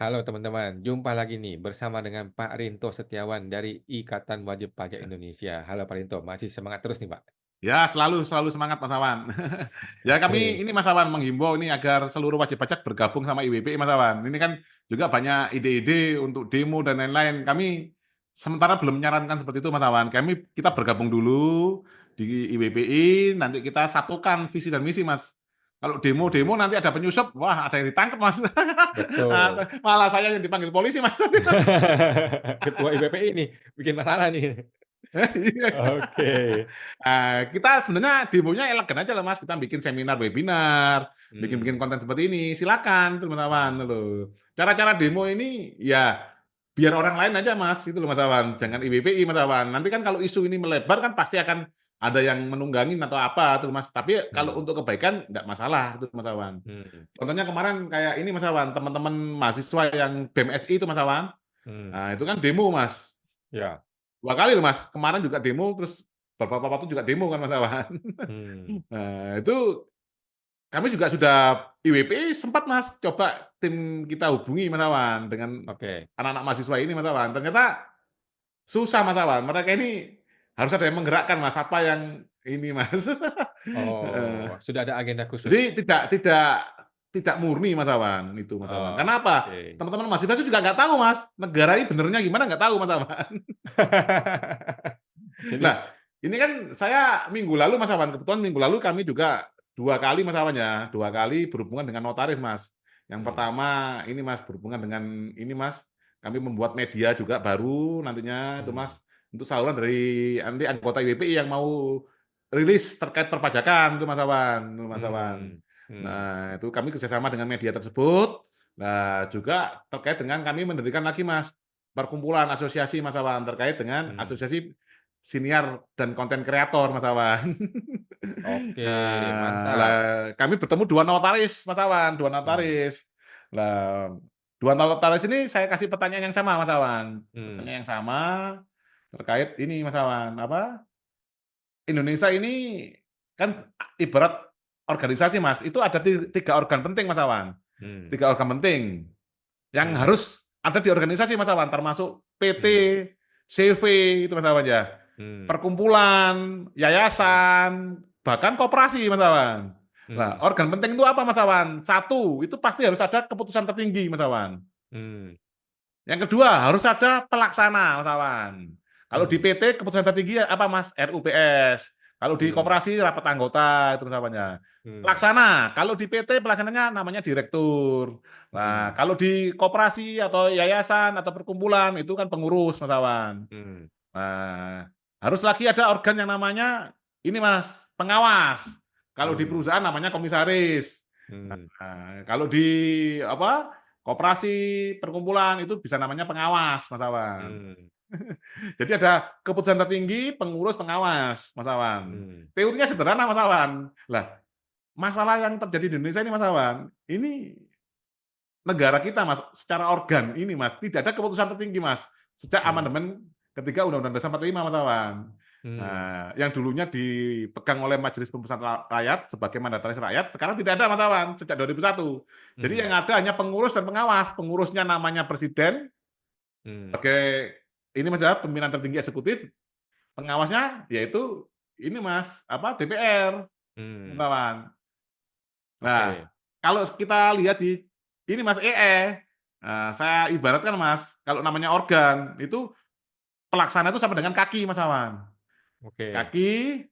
Halo teman-teman, jumpa lagi nih bersama dengan Pak Rinto Setiawan dari Ikatan Wajib Pajak Indonesia. Halo Pak Rinto, masih semangat terus nih Pak? Ya, selalu selalu semangat Mas Awan. Ya kami Oke, ini Mas Awan menghimbau ini agar seluruh wajib pajak bergabung sama IWPI Mas Awan. Ini kan juga banyak ide-ide untuk demo dan lain-lain. Kami sementara belum menyarankan seperti itu Mas Awan. Kita bergabung dulu di IWPI, nanti kita satukan visi dan misi Mas. Kalau demo-demo hmm, nanti ada penyusup, wah ada yang ditangkap Mas. betul. Malah saya yang dipanggil polisi Mas. Ketua IPPI nih, bikin masalah nih. Iya. Oke. Kita sebenarnya demonya elegan aja lah Mas, kita bikin seminar, webinar, bikin-bikin Hmm, konten seperti ini, silakan teman-teman hmm, loh. Cara-cara demo ini ya biar orang lain aja Mas, itu loh Mas Awan, jangan hmm, IWPI Mas Awan. Nanti kan kalau isu ini melebar kan pasti akan ada yang menunggangin atau apa tuh Mas. Tapi kalau hmm, untuk kebaikan enggak masalah itu Mas Awan. hmm, Contohnya kemarin kayak ini Mas Awan, teman-teman mahasiswa yang BEM SI itu Mas Awan. hmm, Nah, itu kan demo Mas. ya, 2 kali loh Mas, kemarin juga demo, terus beberapa waktu juga demo kan Mas Awan. hmm, Nah, itu kami juga sudah IWP sempat Mas, coba tim kita hubungi Mas Awan dengan oke. anak-anak mahasiswa ini Mas Awan. Ternyata susah Mas Awan, mereka ini harus ada yang menggerakkan Mas, apa yang ini Mas. Heeh. Oh, sudah ada agenda Jadi khusus. tidak murni Mas Awan, itu Mas Awan. Oh, Kenapa? oke. Teman-teman mahasiswa juga nggak tahu Mas, negara ini benernya gimana nggak tahu Mas Awan. Jadi, Nah, ini kan saya minggu lalu Mas Awan, kebetulan minggu lalu kami juga 2 kali Mas Awan ya, 2 kali berhubungan dengan notaris Mas. Yang hmm, pertama ini Mas, berhubungan dengan ini Mas, kami membuat media juga baru nantinya itu hmm, Mas, untuk saluran dari nanti anggota IWPI yang mau rilis terkait perpajakan itu Mas Awan, itu Mas Awan. hmm, hmm, Nah, itu kami kerjasama dengan media tersebut. Nah, juga terkait dengan kami mendirikan lagi Mas, perkumpulan asosiasi Mas Awan, terkait dengan hmm. asosiasi siniar dan konten kreator Mas Awan. Oke, Nah, lah mantap. kami bertemu 2 notaris Mas Awan, 2 Hmm, notaris. Lah, 2 notaris ini saya kasih pertanyaan yang sama Mas Awan, hmm, pertanyaan yang sama terkait ini Mas Awan, apa, Indonesia ini kan ibarat organisasi Mas, itu ada 3 organ penting Mas Awan, hmm, 3 organ penting yang hmm, harus ada di organisasi Mas Awan, termasuk PT, hmm, CV itu Mas Awan ya. hmm, Perkumpulan, hmm, yayasan, bahkan koperasi Mas Awan. Nah, hmm, organ penting itu apa Mas Awan? Satu, itu pasti harus ada keputusan tertinggi Mas Awan. hmm, Yang kedua, harus ada pelaksana Mas Awan. Kalau di hmm, PT keputusan tertinggi apa Mas? RUPS. Kalau di hmm, koperasi rapat anggota itu Mas Awan ya. hmm, Pelaksana, kalau di PT pelaksananya namanya direktur. Nah, hmm, kalau di koperasi atau yayasan atau perkumpulan itu kan pengurus Mas Awan. hmm, Nah, harus lagi ada organ yang namanya ini Mas, pengawas. Kalau di hmm, perusahaan namanya komisaris. hmm, Nah, kalau di apa, koperasi, perkumpulan itu bisa namanya pengawas, Mas Awan. hmm, Jadi ada keputusan tertinggi, pengurus, pengawas, Mas Awan. hmm. Teorinya sederhana, Mas Awan. Lah, masalah yang terjadi di Indonesia ini, Mas Awan, ini negara kita Mas, secara organ ini Mas, tidak ada keputusan tertinggi Mas, sejak Hmm, amandemen ketika Undang-Undang Dasar 45 Mas Awan. hmm, Nah, yang dulunya dipegang oleh Majelis Pemusyawaratan Rakyat sebagai mandataris rakyat, sekarang tidak ada Mas Awan, sejak 2001. Jadi yang hmm, ada hanya pengurus dan pengawas. Pengurusnya namanya presiden, hmm, sebagai ini Mas ya, pimpinan tertinggi eksekutif, pengawasnya yaitu ini Mas, apa, DPR, Mas hmm. Awan. Nah, Oke, kalau kita lihat di ini Mas, saya ibaratkan Mas, kalau namanya organ, itu pelaksana itu sama dengan kaki Mas Awan. oke, Kaki,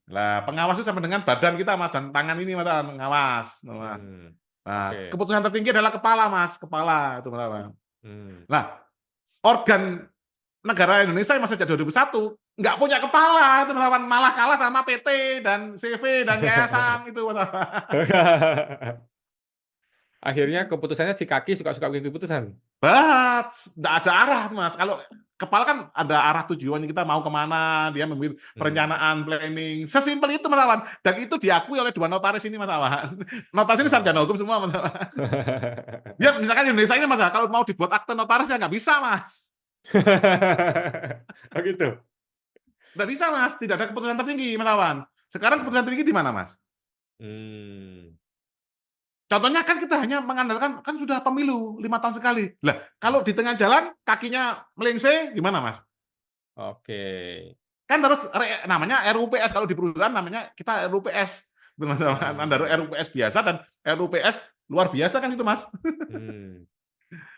lah pengawas itu sama dengan badan kita Mas, dan tangan ini Mas Awan, pengawas, tuh Mas. hmm, Nah, oke, keputusan tertinggi adalah kepala Mas, kepala itu Mas Awan. hmm. Nah, organ negara Indonesia Mas sejak 2001 nggak punya kepala itu Mas Awan, malah kalah sama PT dan CV dan yayasan itu Mas Awan. Akhirnya keputusannya si kaki suka-suka bikin keputusan? Nggak ada arah tuh Mas. Kalau kepala kan ada arah tujuannya kita mau kemana, dia memilih Hmm. perencanaan, planning, sesimpel itu Mas Awan. Dan itu diakui oleh 2 notaris ini Mas Awan. Notaris ini sarjana Oh. hukum semua Mas Awan. Ya misalkan Indonesia ini Mas, kalau mau dibuat akte notaris ya nggak bisa Mas. Oh gitu? Nggak bisa Mas, tidak ada keputusan tertinggi Mas Awan. Sekarang keputusan tertinggi di mana Mas? Hmm. Contohnya kan kita hanya mengandalkan kan sudah pemilu 5 tahun sekali. Lah, kalau di tengah jalan kakinya melengse gimana, Mas? Oke. Kan terus namanya RUPS kalau di perusahaan namanya kita RUPS. Antara Hmm. RUPS biasa dan RUPS luar biasa kan itu, Mas. Hmm.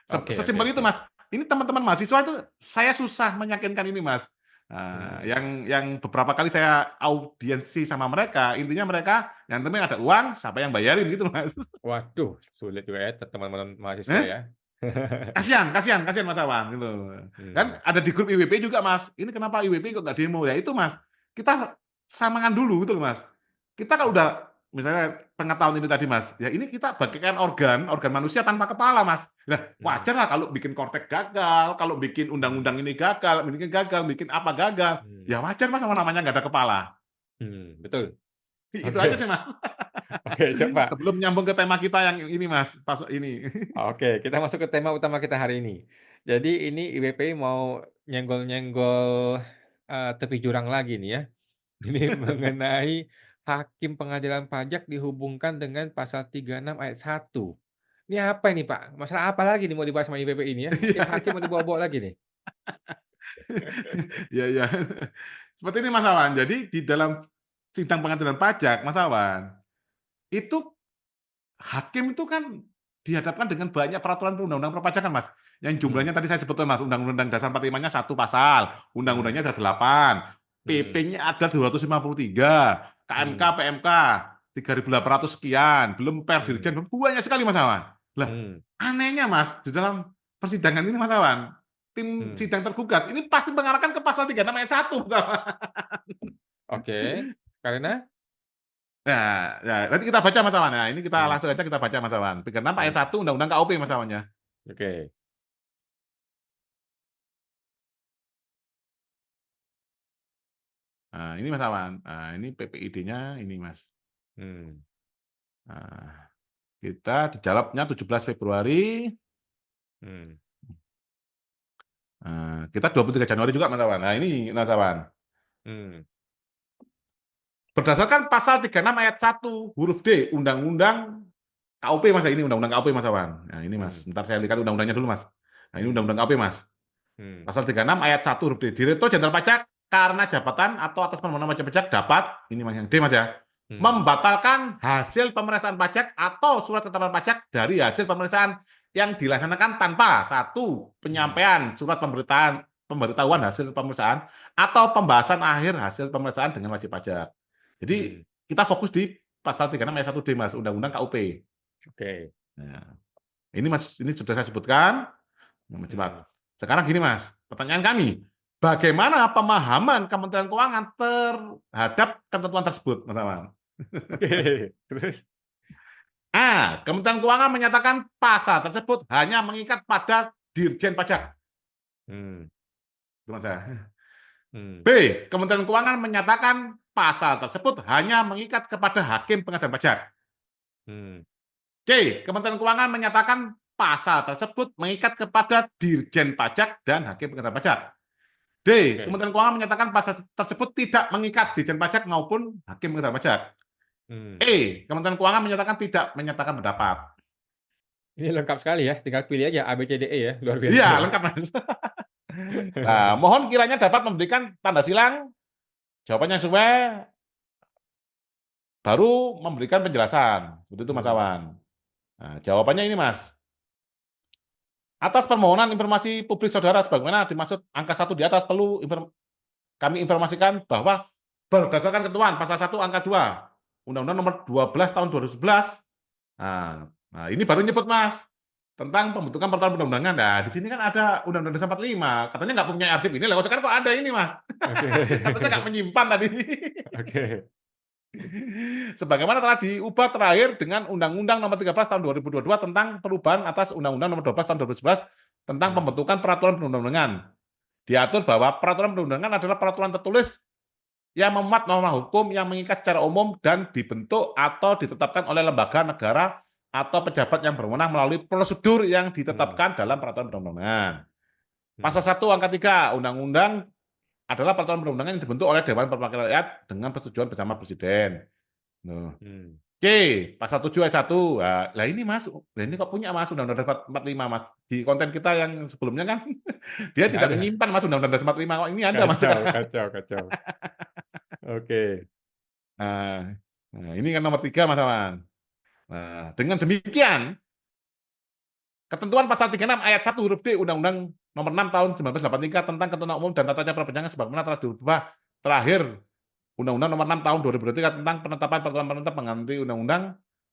Oke, oke, Sesimpel itu, oke. Mas. Ini teman-teman mahasiswa itu saya susah meyakinkan ini, Mas. Nah, Hmm. yang beberapa kali saya audiensi sama mereka, intinya mereka yang penting ada uang, siapa yang bayarin gitu, Mas. Waduh, sulit juga ya teman-teman mahasiswa Eh? ya. Kasihan, kasihan, kasihan Mas Awan gitu. Kan Hmm. ada di grup IWP juga, Mas. Ini kenapa IWP kok nggak demo? Ya itu, Mas. Kita samakan dulu gitu loh, Mas. Kita kalau udah misalnya pengetahuan ini tadi, Mas. Ya ini kita bagaikan organ manusia tanpa kepala, Mas. Nah, Hmm. wajar lah kalau bikin kortek gagal, kalau bikin Hmm. undang-undang ini gagal, bikin apa gagal. Hmm. Ya wajar, Mas, sama namanya nggak ada kepala. Betul. Itu aja Oke. sih, Mas. Oke, coba. Sebelum nyambung ke tema kita yang ini, Mas. Pas ini. Oke, kita masuk ke tema utama kita hari ini. Jadi ini IWPI mau nyenggol-nyenggol, tepi jurang lagi nih ya. Ini mengenai hakim pengadilan pajak dihubungkan dengan pasal 36 ayat 1. Ini apa ini, Pak? Masalah apa lagi nih mau dibahas sama IWPI ini ya? Hakim-hakim mau dibawa-bawa lagi nih? Iya, iya. Seperti ini Mas Awan. Jadi di dalam sidang pengadilan pajak, Mas Awan, itu hakim itu kan dihadapkan dengan banyak peraturan perundang-undang perpajakan, Mas. Yang Hmm. jumlahnya tadi saya sebutkan, Mas, Undang-Undang Dasar 45-nya 1 pasal, Hmm. Undang-undangnya ada 8, Hmm. PP-nya ada 253, KMK, Hmm. PMK 3.800 sekian, belum Hmm. Dirjen, banyak sekali, Mas Awan. Lah, Hmm. anehnya, Mas, di dalam persidangan ini, Mas Awan, tim Hmm. sidang tergugat ini pasti mengarahkan ke pasal 36 ayat 1, Mas Awan. Oke. Karena? Nah, ya, nanti kita baca Mas Awan. Nah, ini kita Hmm. langsung aja kita baca Mas Awan. 36 ayat Hmm. 1 Undang-Undang KUP Mas Awannya. Oke. Nah, ini Mas Awan. Nah, ini PPID-nya ini Mas. Hmm. Nah, kita dijawabnya 17 Februari. Hmm. Nah, kita 23 Januari juga Mas Awan. Nah, ini Mas Awan. Hmm. Berdasarkan pasal 36 ayat 1 huruf D Undang-Undang KUP Mas. Ini Undang-Undang KUP Mas Awan. Nah, ini Mas. Hmm. Sebentar saya lihat undang-undangnya dulu Mas. Nah, ini Hmm. Undang-Undang KUP Mas. Hmm. Pasal 36 ayat 1 huruf D. Direktur Jenderal Pajak karena jabatan atau atas permohonan wajib pajak dapat, ini Mas yang D Mas ya, Hmm. membatalkan hasil pemeriksaan pajak atau surat ketetapan pajak dari hasil pemeriksaan yang dilaksanakan tanpa satu Hmm. penyampaian surat pemberitahuan hasil pemeriksaan atau pembahasan akhir hasil pemeriksaan dengan wajib pajak. Jadi Hmm. kita fokus di pasal 36 ayat 1 D Mas, Undang-Undang KUP. Oke. Nah, ini Mas, ini sudah saya sebutkan. Hmm. Sekarang gini Mas, pertanyaan kami, bagaimana pemahaman Kementerian Keuangan terhadap ketentuan tersebut, Mas Awan? Oke. Terus? A. Kementerian Keuangan menyatakan pasal tersebut hanya mengikat pada Dirjen Pajak. Hmm. Itu Mas ya. Hmm. B. Kementerian Keuangan menyatakan pasal tersebut hanya mengikat kepada Hakim Pengadilan Pajak. Hmm. C. Kementerian Keuangan menyatakan pasal tersebut mengikat kepada Dirjen Pajak dan Hakim Pengadilan Pajak. D. Oke. Kementerian Keuangan menyatakan pasal tersebut tidak mengikat Dirjen Pajak maupun Hakim Pengadilan Pajak. Hmm. E. Kementerian Keuangan menyatakan tidak menyatakan pendapat. Ini lengkap sekali ya, tinggal pilih aja A, B, C, D, E ya, luar biasa Iya, ya. lengkap Mas. Nah, mohon kiranya dapat memberikan tanda silang, jawabannya sesuai, baru memberikan penjelasan. Begitu Mas Hmm. Awan. Nah, jawabannya ini Mas. Atas permohonan informasi publik saudara sebagaimana dimaksud angka 1 di atas perlu kami informasikan bahwa berdasarkan ketentuan pasal 1 angka 2 Undang-Undang Nomor 12 Tahun 2011. Nah, ini baru nyebut Mas tentang pembentukan peraturan perundang-undangan. Nah, di sini kan ada Undang-Undang Dasar 45. Katanya nggak punya arsip ini, lewat sekarang kok ada ini Mas. Oke. Katanya nggak menyimpan tadi. Oke. Sebagaimana telah diubah terakhir dengan Undang-Undang Nomor 13 Tahun 2022 tentang perubahan atas Undang-Undang Nomor 12 Tahun 2011 tentang Hmm. pembentukan peraturan perundang-undangan. Diatur bahwa peraturan perundang-undangan adalah peraturan tertulis yang memuat norma hukum yang mengikat secara umum dan dibentuk atau ditetapkan oleh lembaga negara atau pejabat yang berwenang melalui prosedur yang Hmm. ditetapkan dalam peraturan perundang-undangan. Pasal Hmm. 1 angka 3 Undang-Undang adalah peraturan perundang-undangan yang dibentuk oleh Dewan Perwakilan Rakyat dengan persetujuan bersama Presiden. Nuh. Hmm. C, pasal 7 ayat 1. Lah ini Mas, lah ini kok punya Mas Undang-Undang Dasar 45 Mas. Di konten kita yang sebelumnya kan dia Nggak tidak ada. menyimpan Mas Undang-Undang Dasar 45 kok ini ada Mas Kacau sekarang. kacau kacau. Oke. Nah, ini kan nomor 3 Mas Awan. Nah, dengan demikian ketentuan pasal 36 ayat 1 huruf D Undang-Undang Nomor 6 Tahun 1983 tentang ketentuan umum dan tata cara perpanjangan sebagaimana telah diubah terakhir Undang-Undang Nomor 6 Tahun 2023 tentang penetapan peraturan pemerintah pengganti Undang-Undang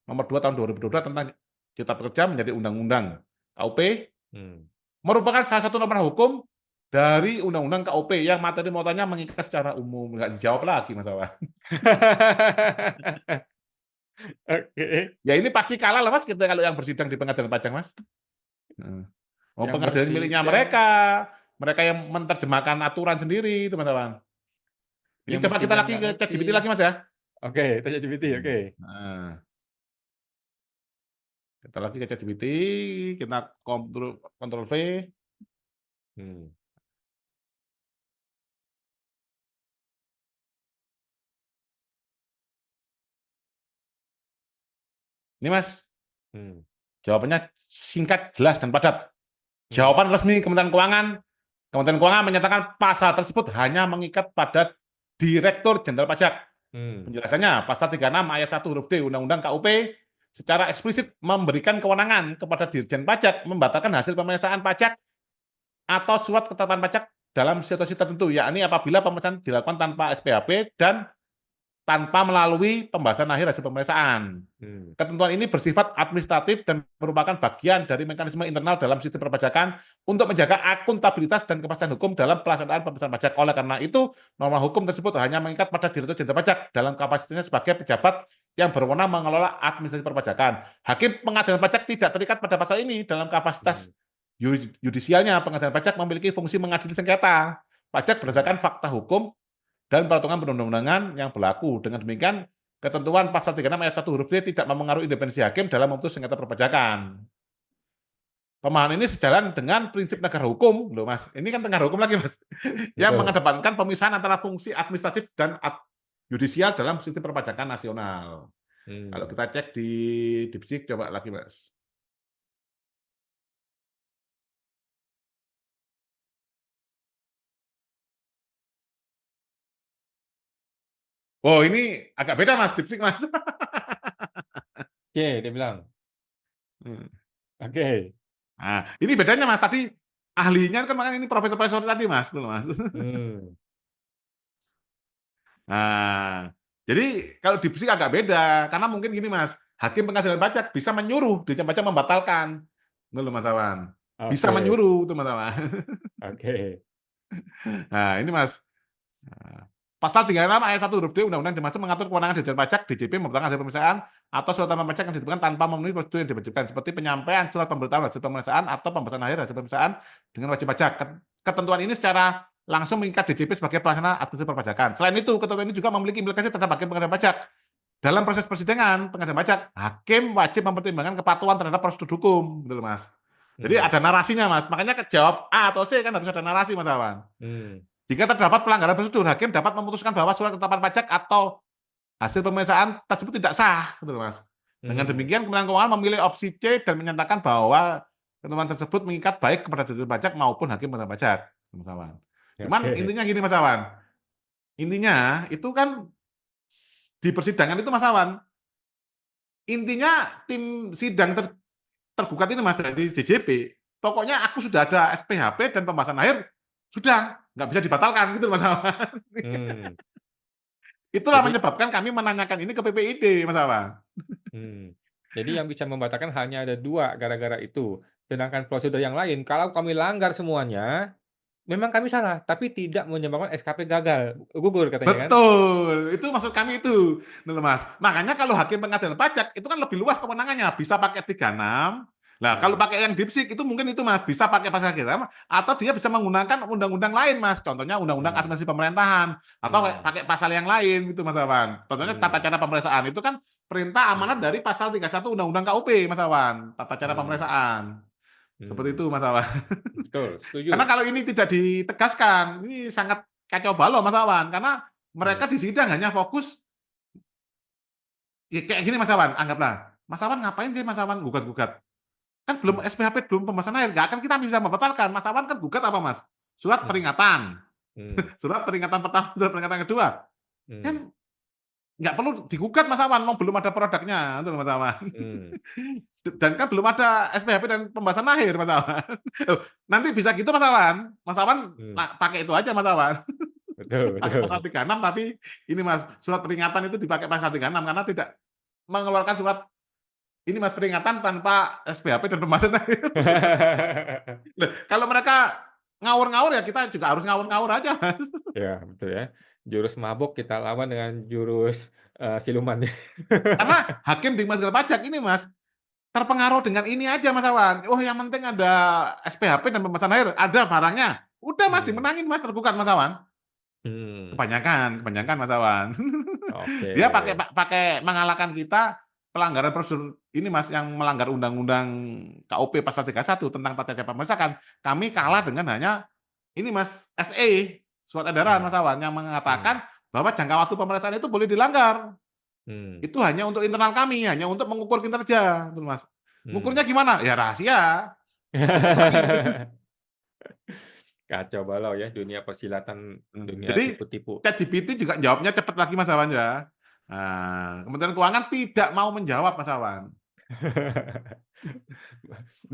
Nomor 2 Tahun 2022 tentang Cipta Kerja menjadi Undang-Undang KUP Hmm. merupakan salah satu norma hukum dari Undang-Undang KUP yang materi muatannya mengikat secara umum. Nggak dijawab lagi Mas Awan. Oke. Ya ini pasti kalah lah Mas kita kalau yang bersidang di pengadilan pajak Mas. Heeh. Oh, Yang pengadilan miliknya bersidang, mereka. Mereka yang menerjemahkan aturan sendiri, teman-teman. Ini yang coba kita bersidang lagi nggak ke ngerti. ChatGPT lagi, Mas, ya. Oke, tanya GPT, oke. Nah, kita lagi ke ChatGPT, kita kontrol kontrol V. Hmm. Ini, Mas, Hmm. jawabannya singkat, jelas, dan padat. Hmm. Jawaban resmi Kementerian Keuangan menyatakan pasal tersebut hanya mengikat pada Direktur Jenderal Pajak. Hmm. Penjelasannya, pasal 36 ayat 1 huruf D Undang-Undang KUP secara eksplisit memberikan kewenangan kepada Dirjen Pajak membatalkan hasil pemeriksaan pajak atau surat ketetapan pajak dalam situasi tertentu, yakni apabila pemeriksaan dilakukan tanpa SPHP dan tanpa melalui pembahasan akhir hasil pemeriksaan. Hmm. Ketentuan ini bersifat administratif dan merupakan bagian dari mekanisme internal dalam sistem perpajakan untuk menjaga akuntabilitas dan kepastian hukum dalam pelaksanaan pemeriksaan pajak. Oleh karena itu, norma hukum tersebut hanya mengikat pada Direktur Jenderal Pajak dalam kapasitasnya sebagai pejabat yang berwenang mengelola administrasi perpajakan. Hakim pengadilan pajak tidak terikat pada pasal ini dalam Hmm. kapasitas yudisialnya. Pengadilan pajak memiliki fungsi mengadili sengketa pajak Hmm. berdasarkan fakta hukum dan peraturan perundang-undangan yang berlaku. Dengan demikian, ketentuan pasal 36 ayat 1 huruf D tidak mempengaruhi independensi hakim dalam memutus sengketa perpajakan. Pemahaman ini sejalan dengan prinsip negara hukum, loh Mas. Ini kan negara hukum lagi, Mas. Yang Betul. mengedepankan pemisahan antara fungsi administratif dan yudisial dalam sistem perpajakan nasional. Kalau Hmm. kita cek di DeepSeek, coba lagi, Mas. Oh, ini agak beda, Mas, DeepSeek, Mas. C, dia bilang. Oke. Nah, ini bedanya, Mas. Tadi ahlinya kan makanya ini profesor-profesor tadi, Mas. Tuh, Mas. Hmm. Nah, jadi kalau di fisik agak beda, karena mungkin gini Mas, hakim pengadilan pajak bisa menyuruh Dirjen Pajak membatalkan, itu loh Mas Awan. Bisa Oke. menyuruh tuh Mas Awan. Oke. Nah ini Mas, nah, pasal 36 ayat 1 huruf D Undang-Undang dimaksud mengatur kewenangan Dirjen Pajak DJP membatalkan hasil pemeriksaan atau surat tambahan pajak yang ditentukan tanpa memenuhi prosedur yang diwajibkan seperti penyampaian surat pemberitahuan hasil pemeriksaan atau pembahasan akhir hasil pemeriksaan dengan wajib pajak. Ketentuan ini secara langsung mengikat DJP sebagai pelaksana administrasi perpajakan. Selain itu, ketentuan ini juga memiliki implikasi terhadap hakim pengadilan pajak. Dalam proses persidangan pengadilan pajak, hakim wajib mempertimbangkan kepatuhan terhadap prosedur hukum, gitu loh, Mas. Jadi Hmm. ada narasinya, Mas. Makanya jawab A atau C kan harus ada narasi, Mas Awan. Hmm. Jika terdapat pelanggaran prosedur, hakim dapat memutuskan bahwa surat ketetapan pajak atau hasil pemeriksaan tersebut tidak sah, gitu loh, Mas. Dengan Hmm. demikian, Kementerian Keuangan memilih opsi C dan menyatakan bahwa ketentuan tersebut mengikat baik kepada Dirjen Pajak maupun hakim pengadilan pajak, Mas Awan. Cuman Oke. intinya gini, Mas Awan. Intinya itu kan di persidangan itu, Mas Awan, intinya tim sidang tergugat ini Mas dari DJP, pokoknya aku sudah ada SPHP dan pembahasan akhir, sudah nggak bisa dibatalkan gitu Mas Awan. Hmm. Itulah Jadi menyebabkan kami menanyakan ini ke PPID Mas Awan. hmm. Jadi yang bisa membatalkan hanya ada 2 gara-gara itu. Sedangkan prosedur yang lain, kalau kami langgar semuanya, memang kami salah, tapi tidak menyebabkan SKP gagal, gugur katanya kan? Betul, itu maksud kami itu, gitu Mas. Makanya kalau hakim pengadilan pajak itu kan lebih luas kewenangannya, bisa pakai 36. Nah, kalau Hmm. pakai yang DeepSeek itu mungkin itu Mas, bisa pakai pasal 36 atau dia bisa menggunakan undang-undang lain Mas. Contohnya undang-undang Hmm. administrasi pemerintahan atau Hmm. pakai pasal yang lain gitu Mas Awan. Contohnya tata Hmm. cara pemeriksaan itu kan perintah amanat Hmm. dari pasal 31 Undang-Undang KUP Mas Awan, tata cara Hmm. pemeriksaan. Seperti Hmm. itu Mas Awan. Betul, Karena setuju. kalau ini tidak ditegaskan, ini sangat kacau balau Mas Awan, karena Hmm. mereka di sidang hanya fokus Ya kayak gini Mas Awan, anggaplah, Mas Awan ngapain sih Mas Awan gugat-gugat? Kan belum Mmm, SPHP, belum pembahasan akhir, nggak akan kita bisa membatalkan. Mas Awan kan gugat apa Mas? Surat mmm, peringatan. mmm, Surat peringatan pertama, surat peringatan kedua. mmm, Kan nggak perlu digugat Mas Awan, wong belum ada produknya, itu loh Mas Awan. mmm, Dan kan belum ada SPHP dan pembahasan akhir Mas Awan. Loh, nanti bisa gitu Mas Awan mmm, pakai itu aja Mas Awan. betul Pakai pasal betul. 36 tapi ini Mas, surat peringatan itu dipakai pasal 36 karena tidak mengeluarkan surat ini Mas, peringatan tanpa SPHP dan pembahasan akhir. Loh, kalau mereka ngawur-ngawur ya kita juga harus ngawur-ngawur aja Mas. Ya, betul ya. Jurus mabuk kita lawan dengan jurus, siluman. Karena hakim di pengadilan pajak ini Mas, terpengaruh dengan ini aja Mas Awan, oh yang penting ada SPHP dan pembahasan akhir, ada barangnya. Udah Mas, Mmm, dimenangin Mas, tergugat Mas Awan. mmm, Kebanyakan Mas Awan. oke. Dia pakai mengalahkan kita pelanggaran prosedur ini Mas, yang melanggar undang-undang KUP pasal 31 tentang tata cara pemeriksaan. Kami kalah Mmm, dengan hanya ini Mas, SE, surat edaran Mas mmm, Awan, yang mmm, mengatakan bahwa jangka waktu pemeriksaan itu boleh dilanggar. mmm, Itu hanya untuk internal kami, hanya untuk mengukur kinerja, gitu Mas. Ngukurnya mmm. gimana? Ya rahasia, ngukur kami. Kacau balau ya dunia persilatan, dunia Jadi tipu-tipu. ChatGPT juga jawabnya cepet lagi Mas Awan ya. Nah, Kementerian Keuangan tidak mau menjawab Mas Awan.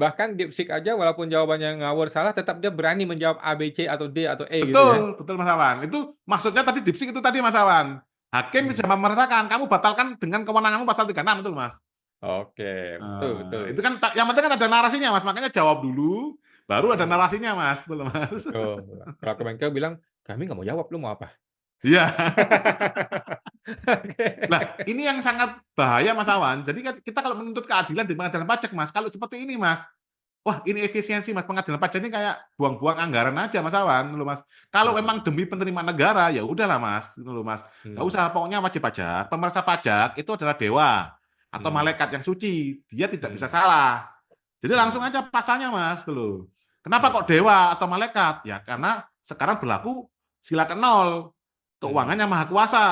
Bahkan DeepSeek aja walaupun jawabannya ngawur salah, tetap dia berani menjawab A, B, C, atau D, atau E gitu ya? Betul, betul Mas Awan. Itu maksudnya tadi DeepSeek itu tadi Mas Awan. Hakim bisa Mmm, memerintahkan, kamu batalkan dengan kewenanganmu pasal 36 itu Mas. oke, betul betul. Itu kan yang penting kan ada narasinya Mas, makanya jawab dulu, baru ada Mhm, narasinya Mas, itu loh Mas. betul. Kalau Kemenkeu bilang, "Kami nggak mau jawab, lu mau apa?" Iya. Nah, Oke. ini yang sangat bahaya Mas Awan. Jadi kan kita kalau menuntut keadilan di pengadilan pajak Mas, kalau seperti ini Mas, wah ini efisiensi Mas, pengadilan pajak ini kayak buang-buang anggaran aja Mas Awan, gitu loh Mas. Kalau memang Mhm, demi penerimaan negara, ya udahlah Mas, gitu loh Mas. Nggak mmm, usah, pokoknya wajib pajak, pemeriksa pajak itu adalah dewa atau mmm, malaikat yang suci, dia tidak bisa mmm, salah. Jadi langsung mmm, aja pasalnya Mas, gitu loh. Kenapa kok mmm, dewa atau malaikat? Ya karena sekarang berlaku sila ke-0, mmm, keuangan yang maha kuasa.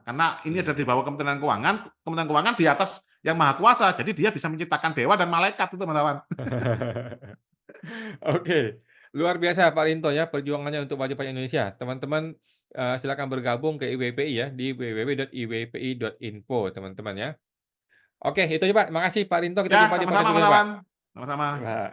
Karena ini ada mmm. di bawah Kementerian Keuangan di atas yang maha kuasa. Jadi dia bisa menciptakan dewa dan malaikat itu Mas Awan. Oke, luar biasa Pak Rinto ya perjuangannya untuk wajib pajak Indonesia. Teman-teman, silakan bergabung ke IWPI ya di www.iwpi.info teman-teman ya. Oke itu aja Pak, makasih Pak Rinto, kita Ya, jumpa di podcast sama-sama Mas berikutnya Pak. Awan. Sama-sama. Pak.